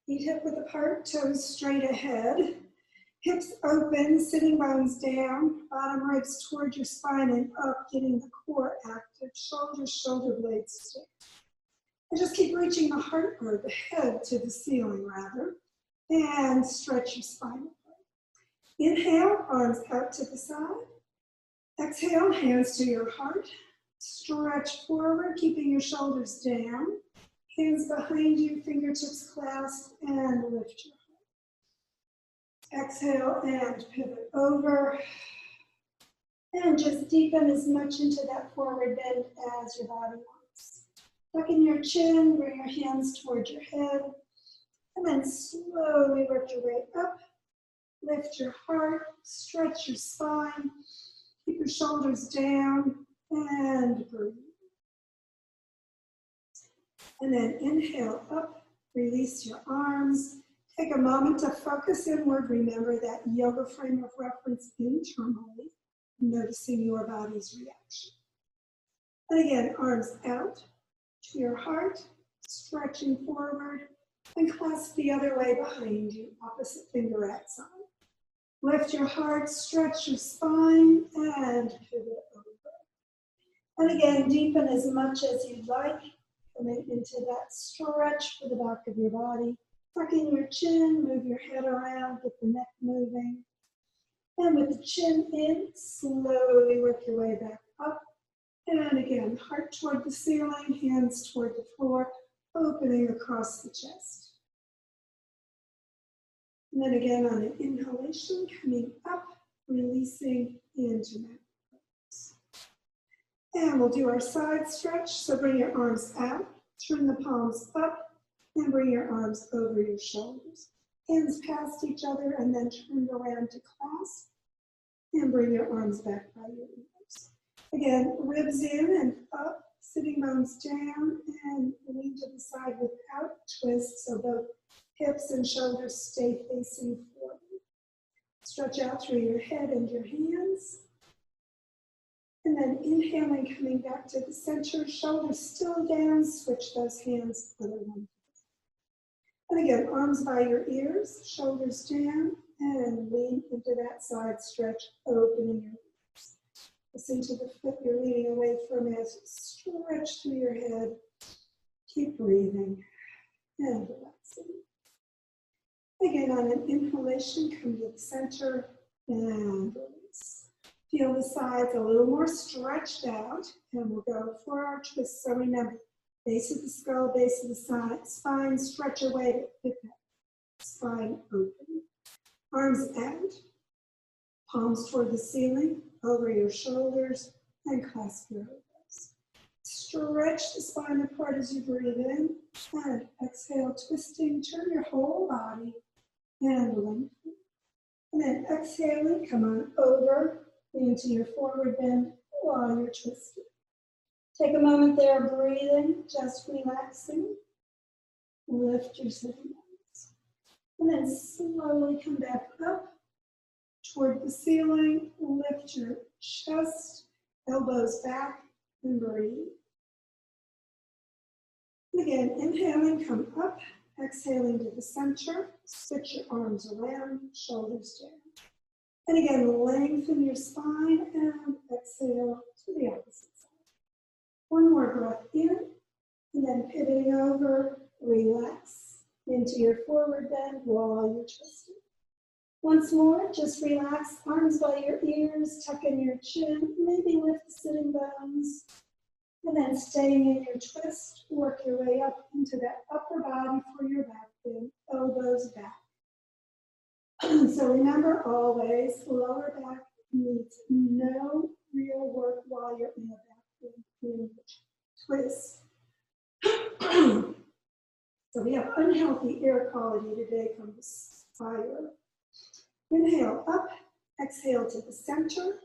Feet hip width apart, toes straight ahead. Hips open, sitting bones down, bottom ribs toward your spine and up, getting the core active, shoulders, shoulder blades stiff. And just keep reaching the heart or the head to the ceiling rather, and stretch your spine apart. Inhale, arms out to the side. Exhale, hands to your heart. Stretch forward, keeping your shoulders down. Hands behind you, fingertips clasped, and lift your heart. Exhale and pivot over. And just deepen as much into that forward bend as your body wants. Tuck in your chin, bring your hands toward your head, and then slowly work your way up. Lift your heart, stretch your spine, keep your shoulders down, and breathe. And then inhale up, release your arms. Take a moment to focus inward. Remember that yoga frame of reference internally, noticing your body's reaction. And again, arms out to your heart, stretching forward, and clasp the other way behind you, opposite finger outside. Lift your heart, stretch your spine, and pivot over. And again, deepen as much as you'd like, coming into that stretch for the back of your body. Tuck in your chin, move your head around, get the neck moving. And with the chin in, slowly work your way back up. And again, heart toward the ceiling, hands toward the floor, opening across the chest. And then again on an inhalation, coming up, releasing into that pose. And we'll do our side stretch. So bring your arms out, turn the palms up, and bring your arms over your shoulders. Hands past each other and then turn around to clasp. And bring your arms back by your ears. Again, ribs in and up, sitting bones down, and lean to the side without twist, so both hips and shoulders stay facing forward. Stretch out through your head and your hands. And then inhaling, coming back to the center, shoulders still down, switch those hands for the one. And again, arms by your ears, shoulders down, and lean into that side stretch, opening your ears. Listen to the foot you're leaning away from as you stretch through your head. Keep breathing and relaxing. Again, on an inhalation, come to the center and release. Feel the sides a little more stretched out, and we'll go for our twist. So remember, base of the skull, base of the spine, stretch away to get that spine open. Arms out, palms toward the ceiling, over your shoulders, and clasp your elbows. Stretch the spine apart as you breathe in, and exhale, twisting, turn your whole body, and lengthen. And then exhaling, come on over into your forward bend while you're twisting. Take a moment there, breathing, just relaxing. Lift your sitting bones. And then slowly come back up toward the ceiling. Lift your chest, elbows back, and breathe. And again, inhaling, come up. Exhaling to the center. Switch your arms around, shoulders down. And again, lengthen your spine and exhale to the opposite side. One more breath in, and then pivoting over, relax into your forward bend while you're twisting. Once more, just relax, arms by your ears, tuck in your chin, maybe lift the sitting bones, and then staying in your twist, work your way up into that upper body for your back bend, elbows back. So remember always, lower back needs no real work while you're in the back bend twist. So we have unhealthy air quality today from the fire. Inhale up, exhale to the center.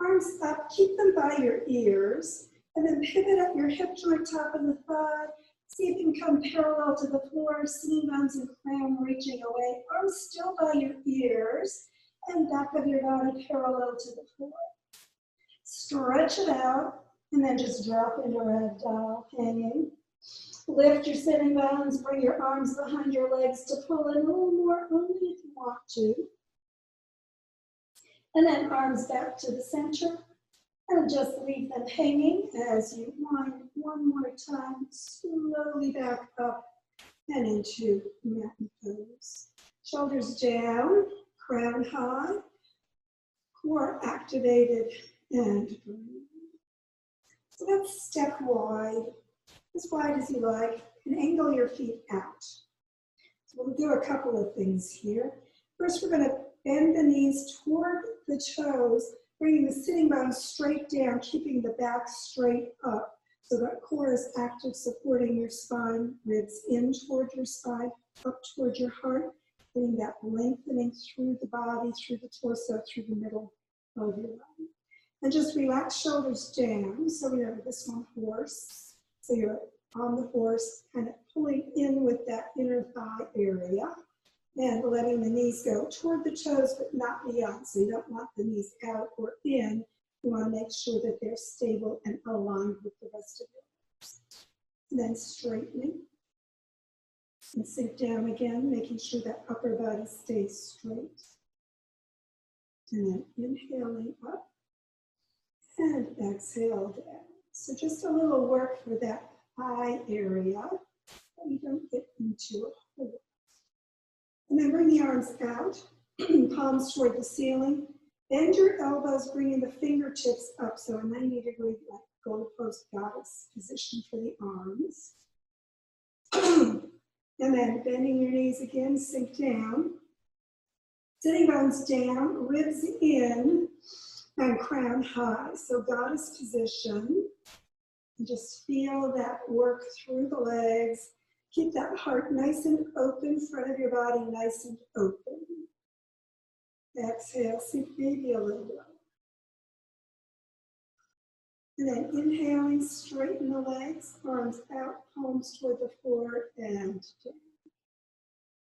Arms up, keep them by your ears. And then pivot up your hip joint, top of the thigh. See if you can come parallel to the floor, sitting bones and crown reaching away. Arms still by your ears, and back of your body parallel to the floor. Stretch it out, and then just drop into ragdoll, hanging. Lift your sitting bones, bring your arms behind your legs to pull in a little more, only if you want to. And then arms back to the center, and just leave them hanging as you wind one more time, slowly back up and into mountain pose. Shoulders down, crown high, core activated, and breathe. So that's step wide, as wide as you like, and angle your feet out. So we'll do a couple of things here. First, we're going to bend the knees toward the toes, bringing the sitting bones straight down, keeping the back straight up. So that core is active, supporting your spine, ribs in toward your spine, up toward your heart, getting that lengthening through the body, through the torso, through the middle of your body. And just relax shoulders down. So remember this one, horse. So you're on the horse, kind of pulling in with that inner thigh area and letting the knees go toward the toes, but not beyond. So you don't want the knees out or in. You want to make sure that they're stable and aligned with the rest of your legs. And then straightening and sink down again, making sure that upper body stays straight. And then inhaling up and exhale down. So just a little work for that thigh area, that you don't get into a hole. And then bring the arms out, palms toward the ceiling. Bend your elbows, bringing the fingertips up, so a 90-degree like goalpost goddess position for the arms. And then bending your knees again, sink down. Sitting bones down, ribs in, and crown high. So goddess position. And just feel that work through the legs. Keep that heart nice and open, front of your body nice and open. Exhale, sink maybe a little lower. And then inhaling, straighten the legs, arms out, palms toward the floor, and down.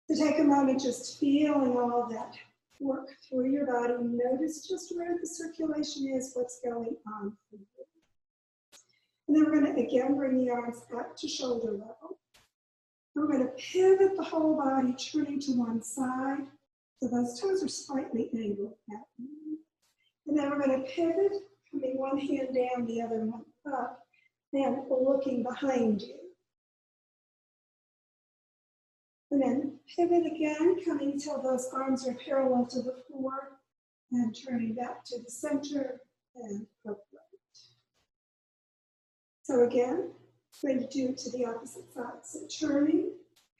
So take a moment just feeling all that work through your body. Notice just where the circulation is, what's going on for you. And then we're going to again bring the arms up to shoulder level. And we're going to pivot the whole body, turning to one side. So those toes are slightly angled at you. And then we're going to pivot, coming one hand down, the other one up, and looking behind you. And then pivot again, coming till those arms are parallel to the floor, and turning back to the center and upright. So again, going to do it to the opposite side. So turning,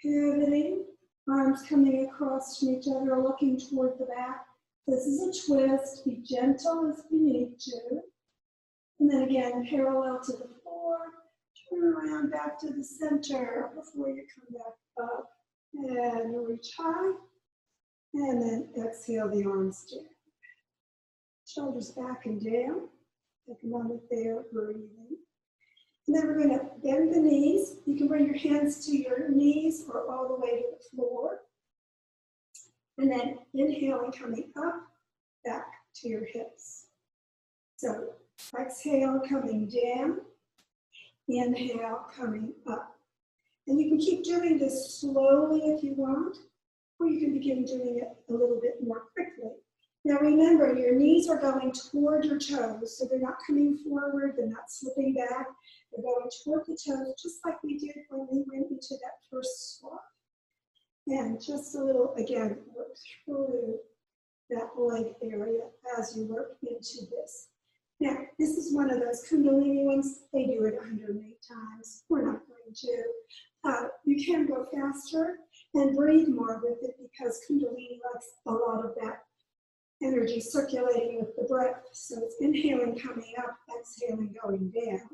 pivoting, arms coming across from each other, looking toward the back. This is a twist. Be gentle as you need to. And then again, parallel to the floor. Turn around back to the center before you come back up. And reach high. And then exhale the arms down. Shoulders back and down. Take a moment there, breathing. And then we're going to bend the knees. You can bring your hands to your knees or all the way to the floor. And then inhaling, coming up, back to your hips. So exhale, coming down. Inhale, coming up. And you can keep doing this slowly if you want, or you can begin doing it a little bit more quickly. Now remember, your knees are going toward your toes, so they're not coming forward, they're not slipping back. They're going toward the toes, just like we did when we went into that first squat. And just a little, again, work through that leg area as you work into this. Now, this is one of those Kundalini ones. They do it 108 times. We're not going to. You can go faster and breathe more with it because Kundalini likes a lot of that energy circulating with the breath. So it's inhaling, coming up, exhaling, going down.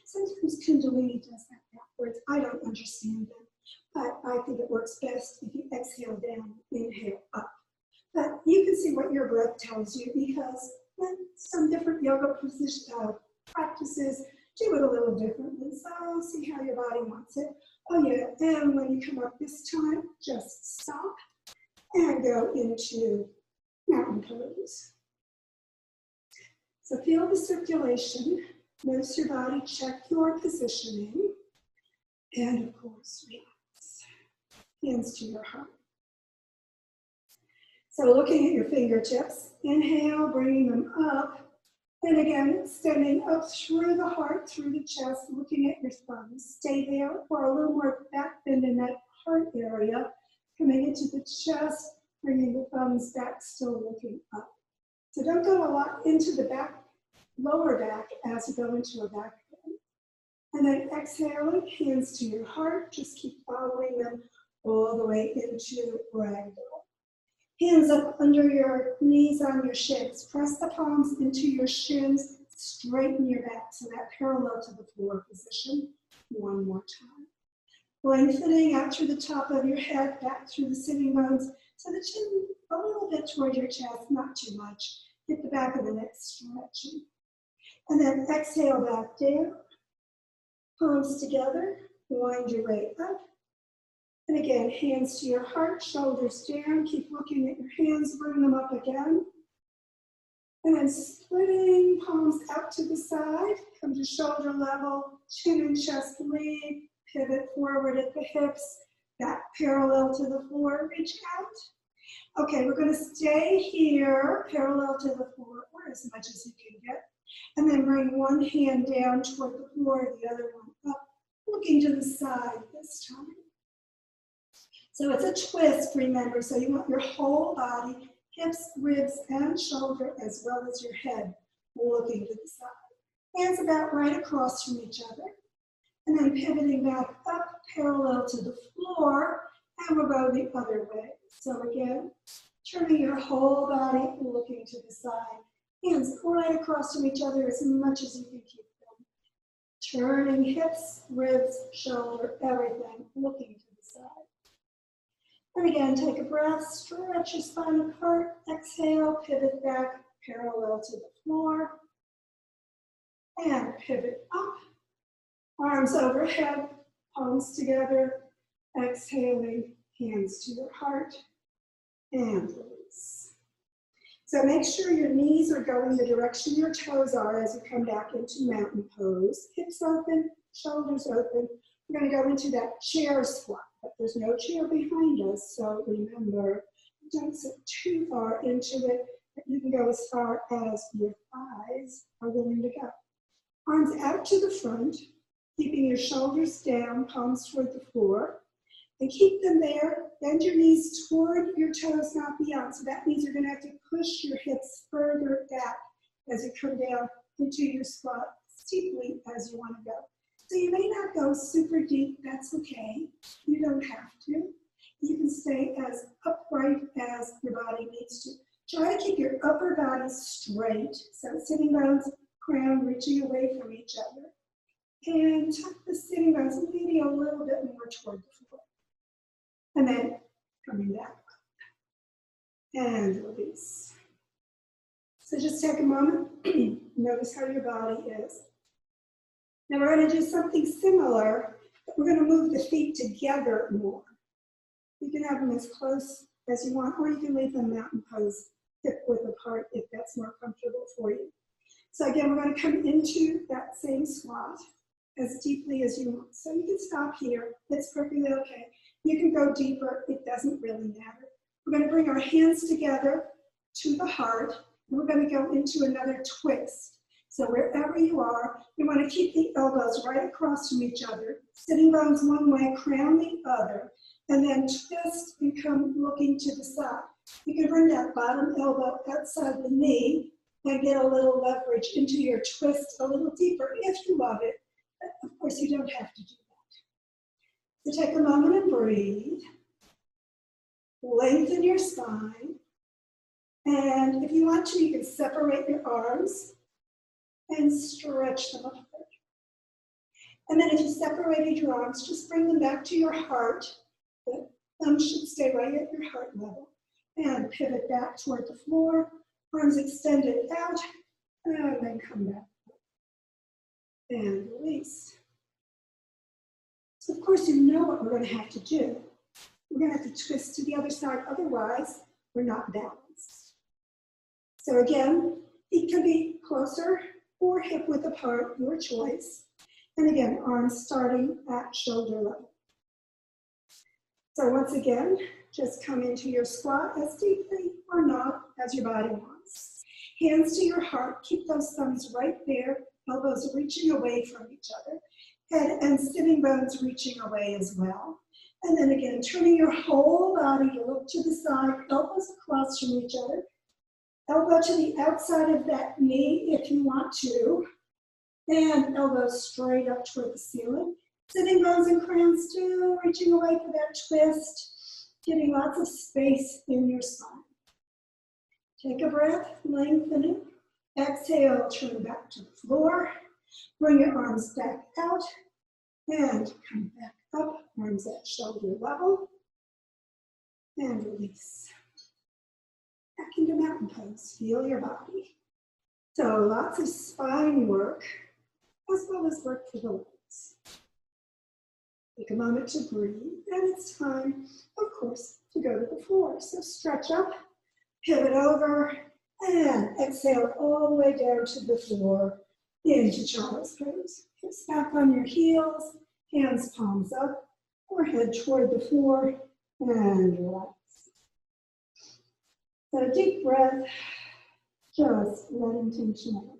Sometimes Kundalini does that backwards. I don't understand them, but I think it works best if you exhale down, inhale up. But you can see what your breath tells you because some different yoga practices do it a little differently. So see how your body wants it. Oh yeah, and when you come up this time, just stop and go into mountain pose. So feel the circulation. Notice your body, check your positioning. And of course, relax. Hands to your heart. So looking at your fingertips, inhale, bringing them up. And again, extending up through the heart, through the chest, looking at your thumbs. Stay there for a little more back bend in that heart area. Coming into the chest, bringing the thumbs back, still looking up. So don't go a lot into the back, lower back as you go into a back bend. And then exhaling, hands to your heart. Just keep following them all the way into ragdoll. Hands up under your knees on your shins. Press the palms into your shins. Straighten your back so that parallel to the floor position. One more time. Lengthening out through the top of your head, back through the sitting bones. So the chin a little bit toward your chest, not too much. Hit the back of the neck, stretching. And then exhale back down. Palms together. Wind your way up. And again, hands to your heart, shoulders down. Keep looking at your hands, bring them up again. And then splitting palms out to the side. Come to shoulder level, chin and chest lead. Pivot forward at the hips, back parallel to the floor, reach out. Okay, we're going to stay here, parallel to the floor, or as much as you can get. And then bring one hand down toward the floor, the other one up, looking to the side this time. So it's a twist, remember, so you want your whole body, hips, ribs, and shoulder, as well as your head, looking to the side. Hands about right across from each other. And then pivoting back up, parallel to the floor, and we'll go the other way. So again, turning your whole body, looking to the side. Hands right across from each other as much as you can keep them. Turning hips, ribs, shoulder, everything, looking to the side. And again, take a breath, stretch your spine apart, exhale, pivot back, parallel to the floor, and pivot up. Arms overhead, palms together, exhaling, hands to your heart, and release. So make sure your knees are going the direction your toes are as you come back into mountain pose. Hips open, shoulders open. We're going to go into that chair squat, but there's no chair behind us, so remember, don't sit too far into it, but you can go as far as your thighs are willing to go. Arms out to the front, keeping your shoulders down, palms toward the floor, and keep them there. Bend your knees toward your toes, not beyond. So that means you're going to have to push your hips further back as you come down into your squat steeply as you want to go. So you may not go super deep, that's okay. You don't have to. You can stay as upright as your body needs to. Try to keep your upper body straight. So sitting bones, crown reaching away from each other. And tuck the sitting bones maybe a little bit more toward the floor. And then coming back up. And release. So just take a moment. Notice how your body is. Now we're going to do something similar, but we're going to move the feet together more. You can have them as close as you want, or you can leave them mountain pose, hip width apart if that's more comfortable for you. So again, we're going to come into that same squat as deeply as you want. So you can stop here. It's perfectly okay. You can go deeper. It doesn't really matter. We're going to bring our hands together to the heart. And we're going to go into another twist. So wherever you are, you want to keep the elbows right across from each other. Sitting bones one way, crown the other. And then twist and come looking to the side. You can bring that bottom elbow outside the knee and get a little leverage into your twist a little deeper if you love it. Of course, you don't have to do that. So take a moment and breathe. Lengthen your spine. And if you want to, you can separate your arms and stretch them apart. And then if you separated your arms, just bring them back to your heart. The thumb should stay right at your heart level. And pivot back toward the floor. Arms extended out. And then come back. And release. So of course you know what we're going to have to do. We're going to have to twist to the other side, otherwise we're not balanced. So again, feet can be closer or hip width apart, your choice. And again, arms starting at shoulder level. So once again, just come into your squat as deeply or not as your body wants. Hands to your heart, keep those thumbs right there, elbows reaching away from each other, head and sitting bones reaching away as well. And then again, turning your whole body, you look to the side, elbows across from each other, elbow to the outside of that knee if you want to, and elbows straight up toward the ceiling. Sitting bones and crowns still reaching away for that twist, getting lots of space in your spine. Take a breath, lengthening. Exhale, turn back to the floor. Bring your arms back out and come back up, arms at shoulder level. And release. Back into mountain pose, feel your body. So lots of spine work, as well as work for the legs. Take a moment to breathe, and it's time, of course, to go to the floor. So stretch up, pivot over, and exhale all the way down to the floor into child's pose. Hips back on your heels, hands palms up, forehead toward the floor, and relax. So deep breath, just letting tension out.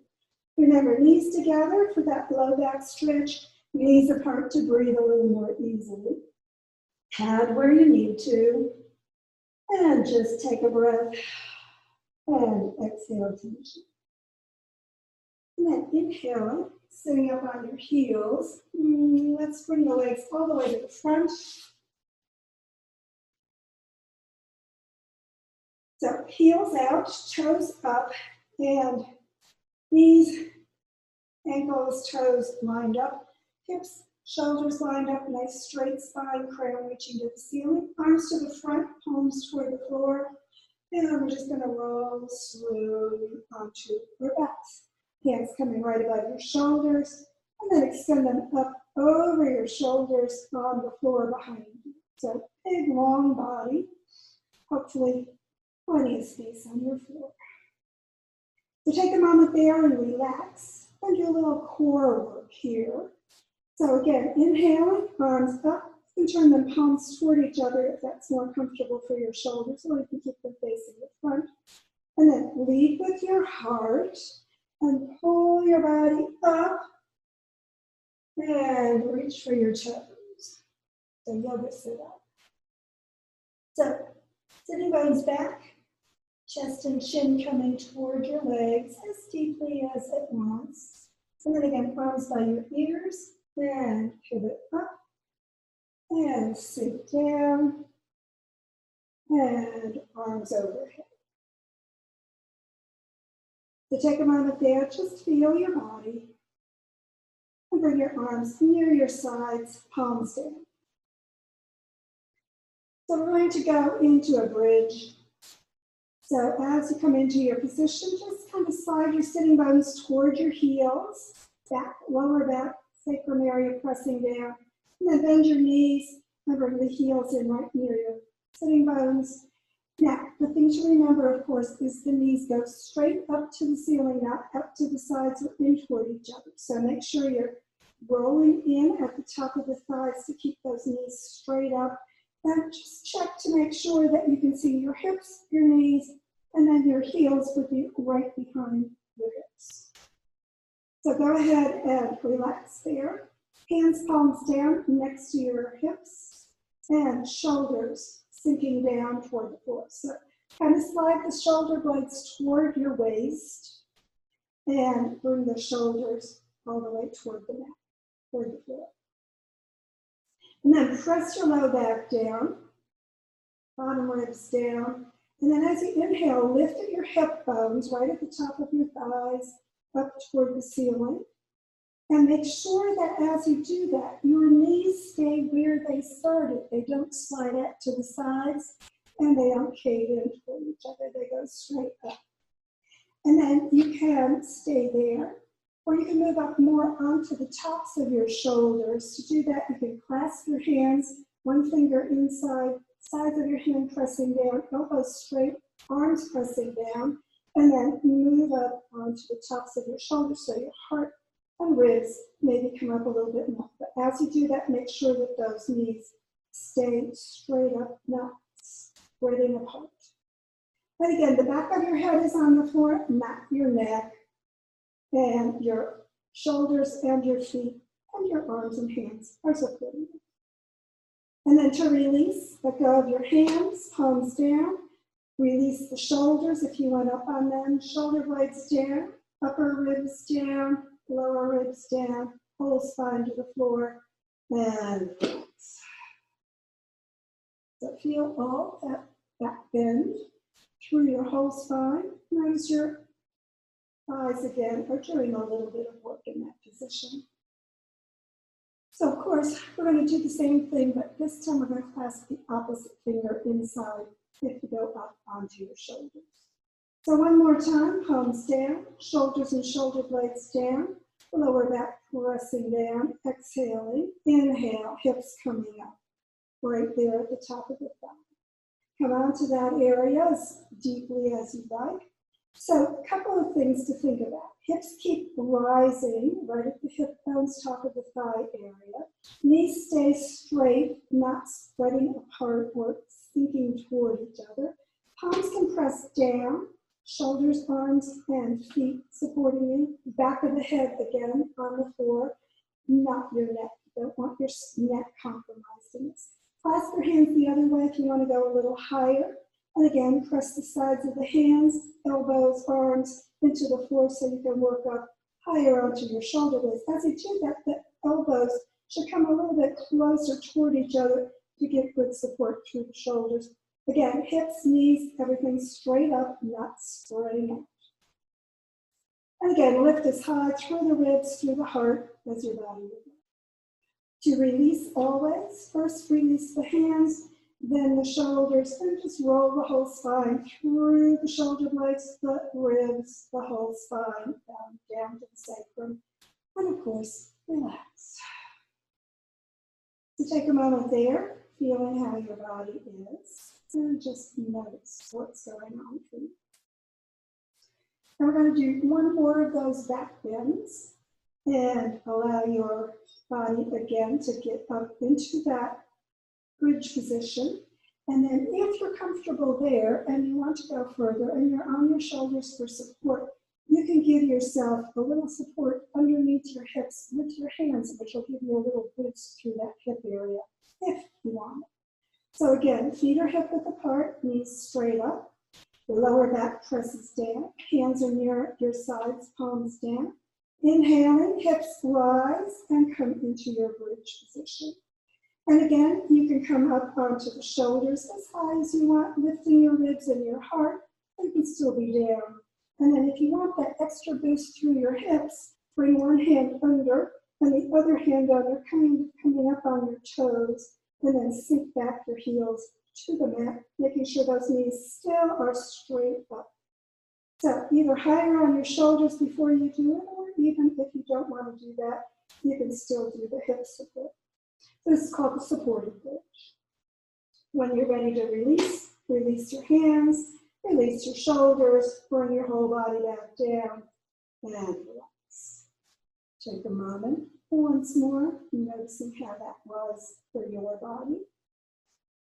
Remember, knees together for that low back stretch, knees apart to breathe a little more easily. Pad where you need to, and just take a breath, and exhale tension. And then inhale, sitting up on your heels. Let's bring the legs all the way to the front. So heels out, toes up, and knees, ankles, toes lined up, hips, shoulders lined up, nice straight spine, crown reaching to the ceiling, arms to the front, palms toward the floor, and we're just going to roll slowly onto your backs. Hands coming right above your shoulders, and then extend them up over your shoulders on the floor behind you. So big, long body, hopefully plenty of space on your floor. So take a moment there and relax and do a little core work here. So again, inhaling, arms up, you can turn them palms toward each other if that's more comfortable for your shoulders, or you can keep them facing the front. And then lead with your heart and pull your body up and reach for your toes. So yoga sit up. So sitting bones back, chest and chin coming toward your legs as deeply as it wants. And then again, arms by your ears, and pivot up, and sink down, and arms overhead. So take a moment there, just feel your body, and bring your arms near your sides, palms down. So we're going to go into a bridge. So as you come into your position, just kind of slide your sitting bones toward your heels, back, lower back, sacrum area pressing down, and then bend your knees and bring the heels in right near your sitting bones. Now, the thing to remember, of course, is the knees go straight up to the ceiling, not up to the sides or in toward each other. So make sure you're rolling in at the top of the thighs to keep those knees straight up. And just check to make sure that you can see your hips, your knees, and then your heels would be right behind your hips. So go ahead and relax there. Hands, palms down next to your hips, and shoulders sinking down toward the floor. So kind of slide the shoulder blades toward your waist, and bring the shoulders all the way toward the mat, toward the floor. And then press your low back down, bottom ribs down. And then as you inhale, lift at your hip bones right at the top of your thighs up toward the ceiling. And make sure that as you do that, your knees stay where they started. They don't slide out to the sides, and they don't cave in toward each other. They go straight up. And then you can stay there. Or you can move up more onto the tops of your shoulders. To do that, you can clasp your hands, one finger inside, sides of your hand pressing down, elbows straight, arms pressing down, and then move up onto the tops of your shoulders so your heart and ribs maybe come up a little bit more. But as you do that, make sure that those knees stay straight up, not spreading apart. And again, the back of your head is on the floor, not your neck, and your shoulders and your feet and your arms and hands are supporting you. And then to release, let go of your hands, palms down. Release the shoulders if you went up on them. Shoulder blades down, upper ribs down, lower ribs down, whole spine to the floor, and relax. So feel all that back bend through your whole spine. Notice your thighs again are doing a little bit of work in that position. So of course, we're going to do the same thing, but this time we're going to clasp the opposite finger inside if you go up onto your shoulders. So one more time, palms down, shoulders and shoulder blades down, lower back pressing down, exhaling, inhale, hips coming up, right there at the top of the thigh. Come onto that area as deeply as you like. So a couple of things to think about. Hips keep rising right at the hip bones, top of the thigh area. Knees stay straight, not spreading apart or sinking toward each other. Palms can press down, shoulders, arms, and feet supporting you. Back of the head again on the floor, not your neck. You don't want your neck compromised in this. Clasp your hands the other way if you want to go a little higher. And again, press the sides of the hands, elbows, arms into the floor so you can work up higher onto your shoulder blades. As you do that, the elbows should come a little bit closer toward each other to get good support through the shoulders. Again, hips, knees, everything straight up, not spreading out. And again, lift as high through the ribs, through the heart as your body would like. To release always, first release the hands, then the shoulders, and just roll the whole spine through the shoulder blades, the ribs, the whole spine, down to the sacrum. And of course, relax. So take a moment there, feeling how your body is, and just notice what's going on for you. And we're going to do one more of those back bends and allow your body again to get up into that bridge position. And then if you're comfortable there and you want to go further and you're on your shoulders for support, you can give yourself a little support underneath your hips with your hands, which will give you a little boost through that hip area if you want it. So again, feet are hip width apart, knees straight up. The lower back presses down, hands are near your sides, palms down. Inhaling, hips rise and come into your bridge position. And again, you can come up onto the shoulders as high as you want, lifting your ribs and your heart, and you can still be down. And then if you want that extra boost through your hips, bring one hand under and the other hand under, coming up on your toes, and then sink back your heels to the mat, making sure those knees still are straight up. So either higher on your shoulders before you do it, or even if you don't want to do that, you can still do the hip support. This is called the supported bridge. When you're ready to release, release your hands, release your shoulders, bring your whole body back down, and relax. Take a moment once more, noticing how that was for your body.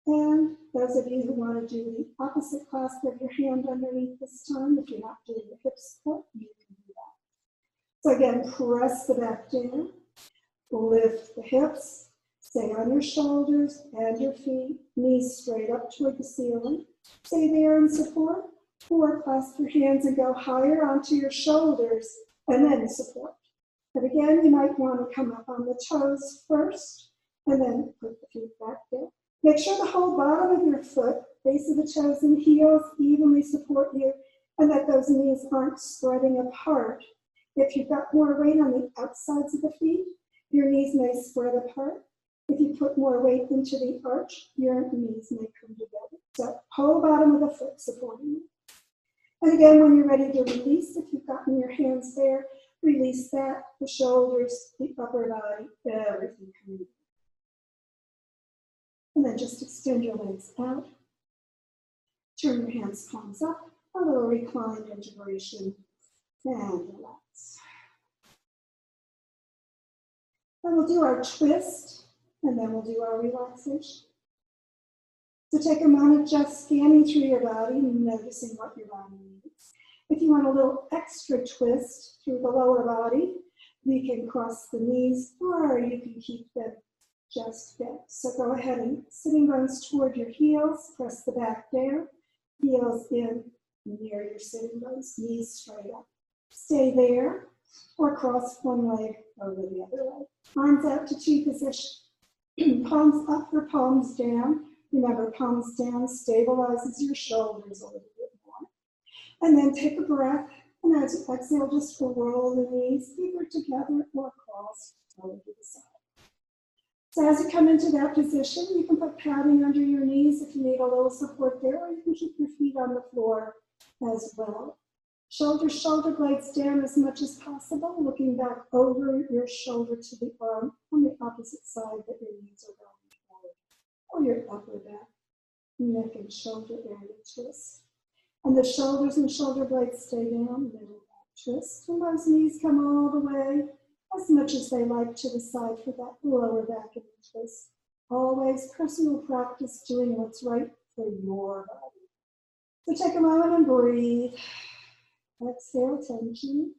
And those of you who want to do the opposite clasp of your hand underneath this time, if you're not doing the hip support, you can do that. So again, press the back down, lift the hips, stay on your shoulders and your feet, knees straight up toward the ceiling. Stay there in support, or clasp your hands and go higher onto your shoulders and then support. But again, you might want to come up on the toes first and then put the feet back down. Make sure the whole bottom of your foot, base of the toes and heels evenly support you and that those knees aren't spreading apart. If you've got more weight on the outsides of the feet, your knees may spread apart. If you put more weight into the arch, your knees may come together. So whole bottom of the foot supporting you. And again, when you're ready to release, if you've gotten your hands there, release that, the shoulders, the upper body, everything coming together. And then just extend your legs out. Turn your hands, palms up, a little reclined integration, and relax. And we'll do our twist, and then we'll do our relaxation. So take a moment just scanning through your body and noticing what your body needs. If you want a little extra twist through the lower body, we can cross the knees, or you can keep them just bent. So go ahead and sitting bones toward your heels, press the back down, heels in near your sitting bones, knees straight up. Stay there, or cross one leg over the other leg. Arms out to T position, palms up or palms down. Remember, palms down stabilizes your shoulders a little bit more. And then take a breath, and as you exhale, just roll the knees either together or cross over to the side. So as you come into that position, you can put padding under your knees if you need a little support there, or you can keep your feet on the floor as well. Shoulder blades down as much as possible, looking back over your shoulder to the arm on the opposite side that your knees are going forward, or your upper back, neck and shoulder area twist. And the shoulders and shoulder blades stay down, middle back twist, and those knees come all the way as much as they like to the side for that lower back and twist. Always personal practice doing what's right for your body. So take a moment and breathe. Exhale tension.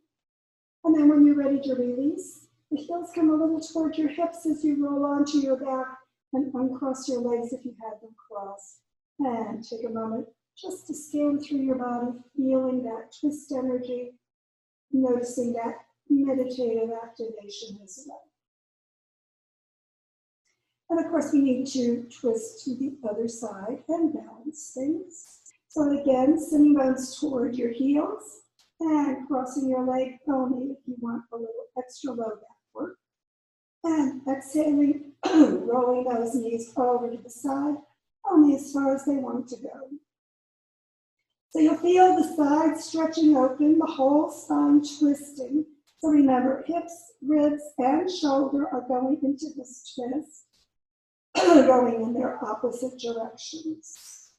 And then when you're ready to release, the heels come a little toward your hips as you roll onto your back and uncross your legs if you have them crossed. And take a moment just to scan through your body, feeling that twist energy, noticing that meditative activation as well. And of course, we need to twist to the other side and balance things. So again, sitting bones toward your heels and crossing your leg only if you want a little extra low back work. And exhaling, rolling those knees over to the side, only as far as they want to go. So you'll feel the sides stretching open, the whole spine twisting. So remember, hips, ribs, and shoulder are going into this twist, going in their opposite directions.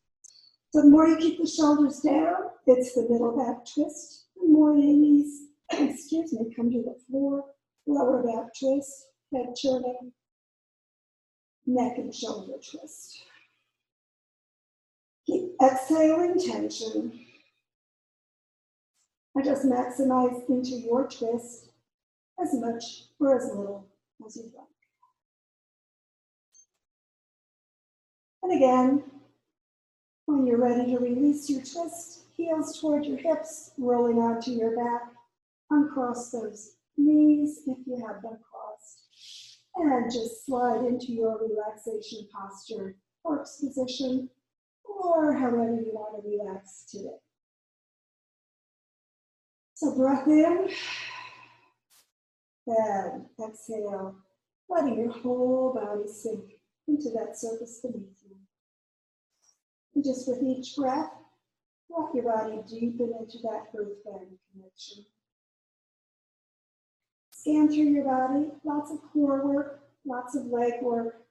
So the more you keep the shoulders down, it's the middle back twist. The more your knees, come to the floor, lower back twist, head turning, neck and shoulder twist. Keep exhaling tension. And just maximize into your twist as much or as little as you'd like. And again, when you're ready to release your twist, heels toward your hips, rolling onto your back, uncross those knees if you have them crossed, and just slide into your relaxation posture, corpse position, or however you want to relax today. So breath in, and exhale, letting your whole body sink into that surface beneath you. And just with each breath, let your body deepen into that earth-band connection. Scan through your body, lots of core work, lots of leg work,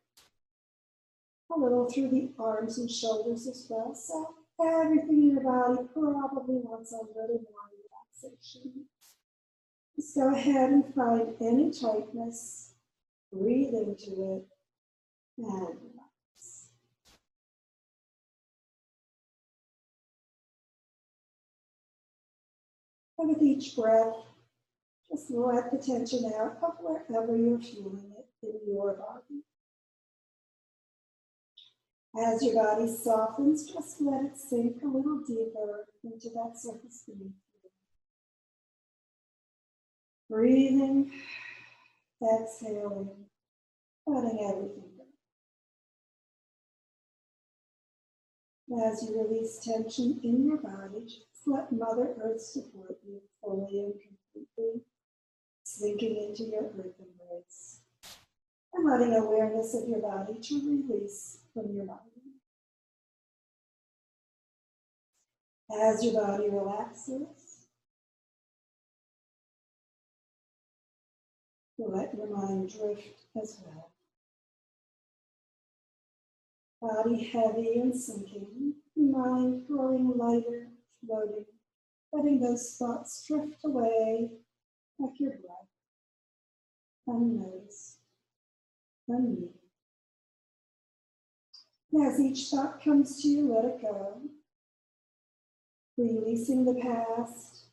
a little through the arms and shoulders as well. So everything in your body probably wants a little more relaxation. Just go ahead and find any tightness, breathe into it, and relax. And with each breath, just let the tension out of wherever you're feeling it in your body. As your body softens, just let it sink a little deeper into that surface beneath you. Breathing, exhaling, letting everything go. As you release tension in your body, just let Mother Earth support you fully and completely, sinking into your earth embrace, and letting awareness of your body to release from your body. As your body relaxes, let your mind drift as well. Body heavy and sinking, mind growing lighter, floating, letting those thoughts drift away like your breath, unnoticed. than me. And as each thought comes to you, let it go. Releasing the past.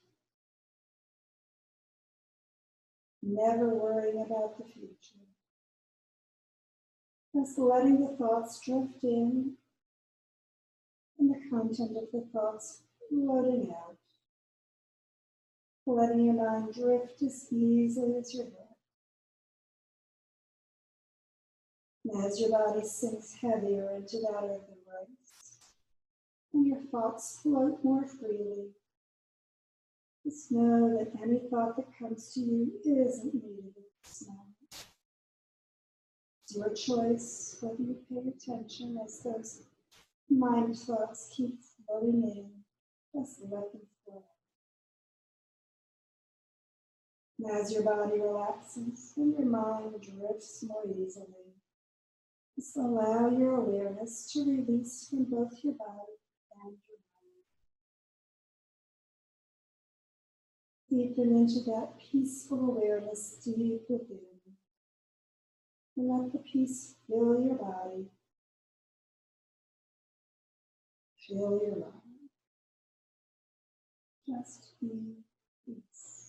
Never worrying about the future. Just letting the thoughts drift in and the content of the thoughts floating out. Letting your mind drift as easily as your breath. And as your body sinks heavier into that earth embrace, and your thoughts float more freely, just know that any thought that comes to you isn't needed at this moment. It's your choice whether you pay attention as those mind thoughts keep floating in. Just let them flow. And as your body relaxes and your mind drifts more easily, just allow your awareness to release from both your body and your mind. Deepen into that peaceful awareness deep within. And let the peace fill your body, fill your mind. Just be peace.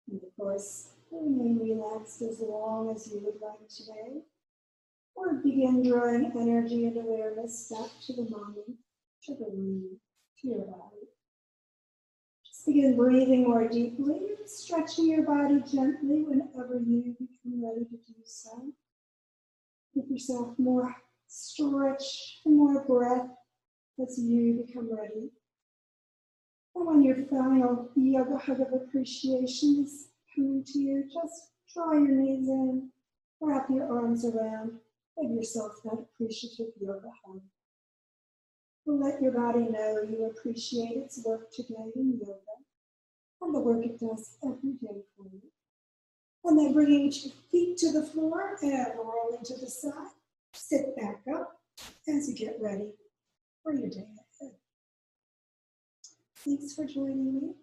And of course, remain relaxed as long as you would like today, or begin drawing energy and awareness back to the moment, to the room, to your body. Just begin breathing more deeply, stretching your body gently whenever you become ready to do so. Give yourself more stretch and more breath as you become ready. And when your final yoga hug of appreciation is coming to you, just draw your knees in, wrap your arms around, give yourself that appreciative yoga hug. Let your body know you appreciate its work today in yoga and the work it does every day for you. And then bringing your feet to the floor and rolling to the side, sit back up as you get ready for your day ahead. Thanks for joining me.